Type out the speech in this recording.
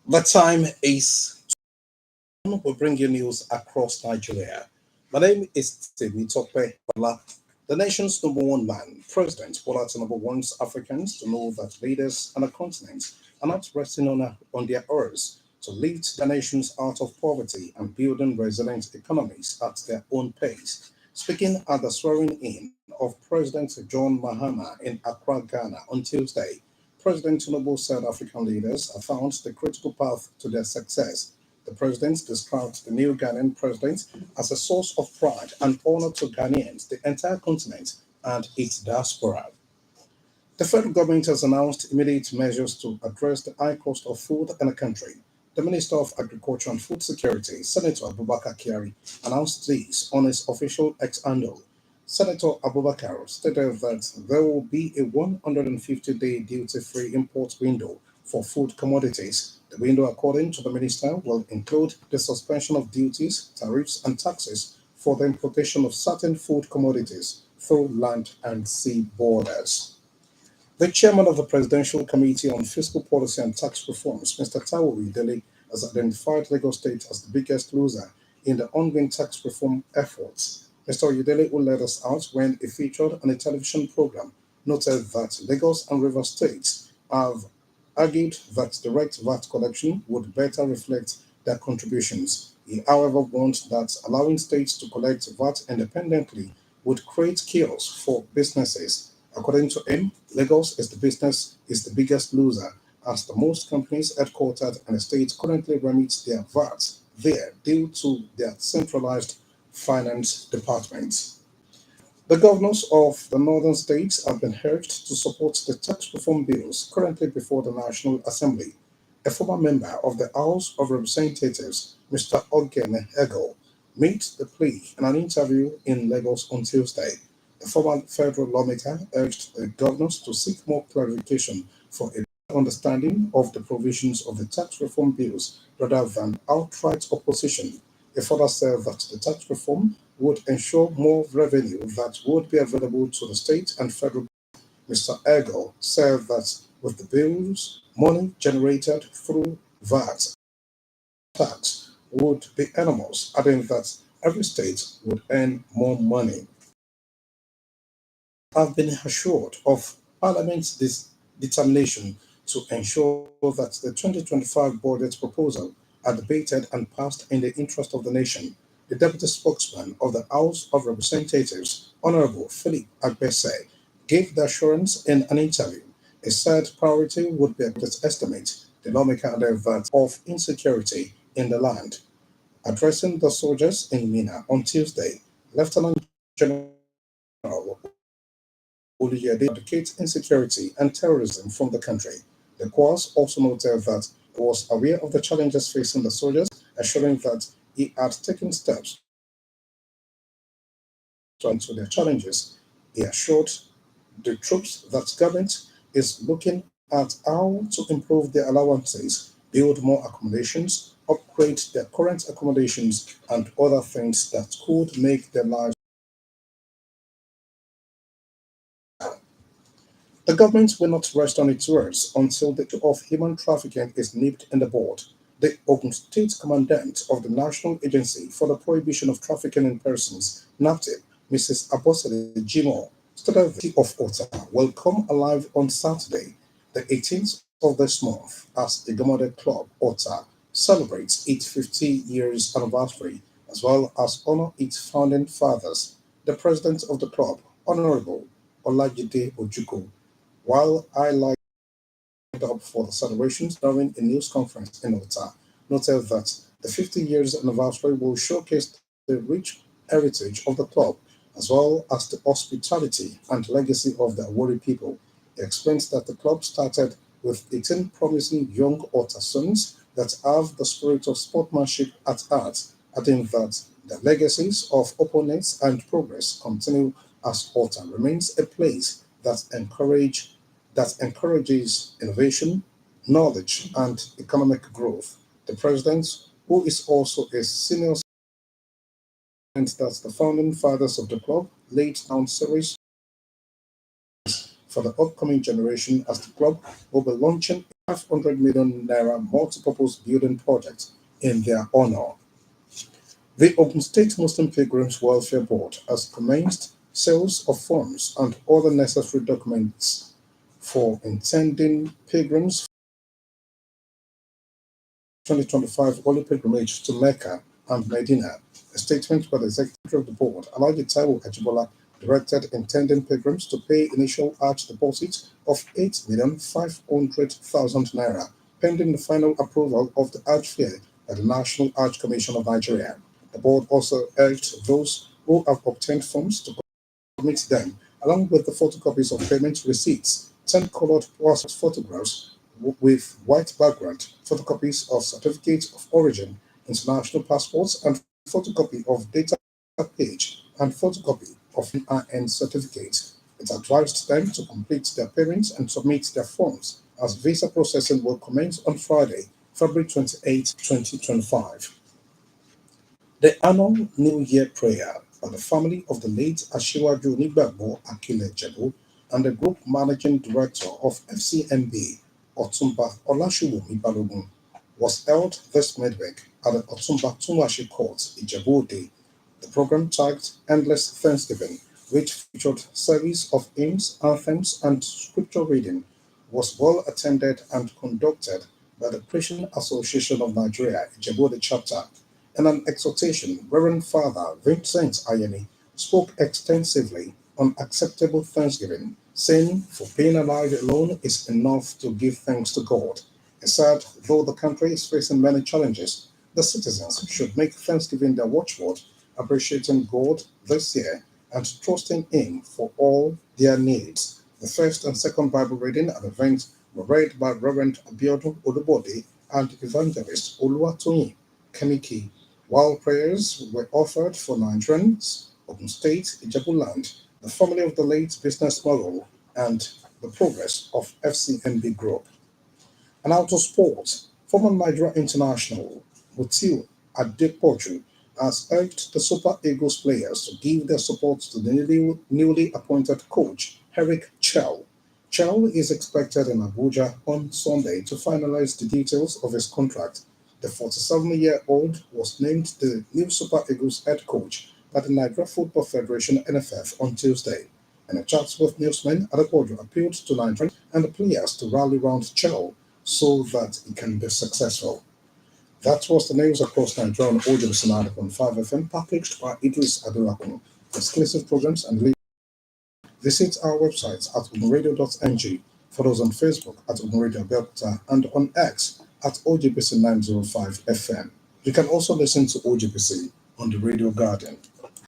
The time is we bring you news across Nigeria. My name is Temitope. The nation's number one man, President Bola Tinubu wants Africans to know that leaders on the continent are not resting on their oars to lift the nations out of poverty and building resilient economies at their own pace. Speaking at the swearing in of President John Mahama in Accra, Ghana on Tuesday, President Tinubu said African leaders have found the critical path to their success. The president described the new Ghanaian president as a source of pride and honor to Ghanaians, the entire continent, and its diaspora. The federal government has announced immediate measures to address the high cost of food in the country. The Minister of Agriculture and Food Security, Senator Abubakar Kyari, announced this on his official X handle. Senator Abubakar stated that there will be a 150-day duty-free import window for food commodities. The window, according to the minister, will include the suspension of duties, tariffs, and taxes for the importation of certain food commodities through land and sea borders. The chairman of the Presidential Committee on Fiscal Policy and Tax Reforms, Mr. Tawo Dele, has identified Lagos State as the biggest loser in the ongoing tax reform efforts. Mr. Oyedele, who led us out when he featured on a television program, noted that Lagos and Rivers states have argued that direct VAT collection would better reflect their contributions. He, however, warned that allowing states to collect VAT independently would create chaos for businesses. According to him, Lagos is the biggest loser as the most companies headquartered in the state currently remit their VAT there due to their centralized finance department. The governors of the northern states have been urged to support the tax reform bills currently before the National Assembly. A former member of the House of Representatives, Mr. Ogene Ego, made the plea in an interview in Lagos on Tuesday. The former federal lawmaker urged the governors to seek more clarification for a better understanding of the provisions of the tax reform bills rather than outright opposition. He further said that the tax reform would ensure more revenue that would be available to the state and federal. Mr. Ego said that with the bills, money generated through VAT tax would be enormous, adding that every state would earn more money. Have been assured of Parliament's determination to ensure that the 2025 budget proposal are debated and passed in the interest of the nation. The deputy spokesman of the House of Representatives, Honorable Philip Agbese, gave the assurance in an interview. He said priority would be a estimate the lawmaker added that of insecurity in the land. Addressing the soldiers in Mina on Tuesday, Lieutenant General Oluyede advocates insecurity and terrorism from the country. The Quas also noted that he was aware of the challenges facing the soldiers, assuring that he had taken steps to answer their challenges. He assured the troops that government is looking at how to improve their allowances, build more accommodations, upgrade their current accommodations, and other things that could make their lives. The government will not rest on its words until the issue of human trafficking is nipped in the bud. The Ogun State Commandant of the National Agency for the Prohibition of Trafficking in Persons, NAPTIP, Mrs. Abosede Jimo, stated the city of Ota will come alive on Saturday, the 18th of this month, as the Gamode Club Ota celebrates its 50 years anniversary as well as honor its founding fathers. The president of the club, Honorable Olajide Ojuko, while highlighting up for the celebrations during a news conference in Ota, noted that the 50 years anniversary will showcase the rich heritage of the club as well as the hospitality and legacy of the Awori people. He explains that the club started with 18 promising young Ota sons that have the spirit of sportsmanship at heart, adding that the legacies of opponents and progress continue as Ota remains a place that encourages innovation, knowledge, and economic growth. The president, who is also a senior that the founding fathers of the club laid down series for the upcoming generation as the club will be launching 500 million naira multi-purpose building project in their honor. The Ogun State Muslim Pilgrims Welfare Board has commenced sales of forms and other necessary documents for intending pilgrims 2025 Holy Pilgrimage to Mecca and Medina. A statement by the executive of the board, Alhaji Taiwo Ajibola, directed intending pilgrims to pay initial Hajj deposit of 8,500,000 naira, pending the final approval of the Hajj fare by the National Hajj Commission of Nigeria. The board also urged those who have obtained funds to submit them, along with the photocopies of payment receipts, 10 colored passport photographs with white background, photocopies of certificates of origin, international passports, and photocopy of data page and photocopy of NIN certificates. It advised them to complete their payments and submit their forms, as visa processing will commence on Friday, February 28, 2025. The annual New Year prayer by the family of the late Ashiwaju Nigbagbo Akile Jebu and the group managing director of FCMB, Otumba Olashuwumi Balogun, was held this midweek at the Otumba Tumashi Court, Ijebu-Ode. The program tagged Endless Thanksgiving, which featured series of hymns, anthems, and scripture reading, was well attended and conducted by the Christian Association of Nigeria, Ijebu-Ode chapter. In an exhortation, Reverend Father Vincent Ayeni spoke extensively on acceptable thanksgiving, saying, "For being alive alone is enough to give thanks to God." He said, though the country is facing many challenges, the citizens should make thanksgiving their watchword, appreciating God this year and trusting Him for all their needs. The first and second Bible reading at the event were read by Reverend Abiodun Olubode and Evangelist Oluwatoyin Kemiki, while prayers were offered for Nigerians, Ogun State, Ijebuland, the family of the late business mogul, and the progress of FCMB Group. And out of sports, former Nigeria international Mutiu Adepoju has urged the Super Eagles players to give their support to the newly appointed coach, Eric Chell. Chell is expected in Abuja on Sunday to finalize the details of his contract. The 47-year-old was named the new Super Eagles head coach by the Nigeria Football Federation (NFF) on Tuesday. In a chat with newsmen, Adepoju appealed to Nigerians and the players to rally round Chell so that it can be successful. That was the news across Nigeria on Audio Sonata on 5FM, packaged by Idris Adolakun. Exclusive programs and visit our website at ogunradio.ng. Follow us on Facebook at Ogunradio Belta and on X at OGPC 905 FM. You can also listen to OGPC on the Radio Garden.